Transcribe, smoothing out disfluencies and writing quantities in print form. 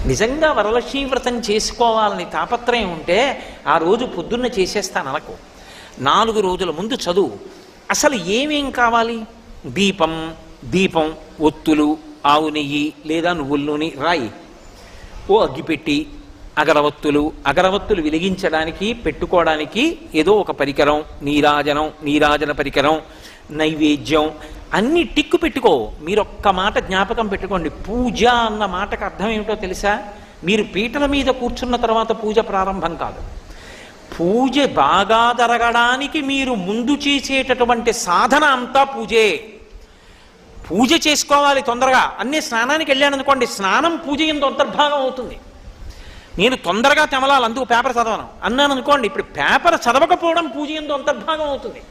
నిజంగా వరలక్ష్మీ వ్రతం చేసుకోవాలని తాపత్రయం ఉంటే ఆ రోజు పొద్దున్న చేసేస్తాను అనకు. 4 రోజుల ముందు చదువు. అసలు ఏమేం కావాలి? దీపం, ఒత్తులు, ఆవు నెయ్యి లేదా నువ్వుల నూనె రాయి, ఓ అగ్గిపెట్టి, అగరవత్తులు వెలిగించడానికి పెట్టుకోవడానికి ఏదో ఒక పరికరం, నీరాజన పరికరం, నైవేద్యం అన్ని టిక్కు పెట్టుకో. మీరు ఒక్క మాట జ్ఞాపకం పెట్టుకోండి, పూజ అన్న మాటకు అర్థం ఏమిటో తెలుసా? మీరు పీటల మీద కూర్చున్న తర్వాత పూజ ప్రారంభం కాదు. పూజ బాగా జరగడానికి మీరు ముందు చేసేటటువంటి సాధన అంతా పూజే. పూజ చేసుకోవాలి తొందరగా. అన్నీ స్నానానికి వెళ్ళాను అనుకోండి, స్నానం పూజ ఎందు అంతర్భాగం అవుతుంది. నేను తొందరగా తెమలాలి, అందుకు పేపర్ చదవను అన్నాను అనుకోండి, ఇప్పుడు పేపర్ చదవకపోవడం పూజ ఎందు అంతర్భాగం అవుతుంది.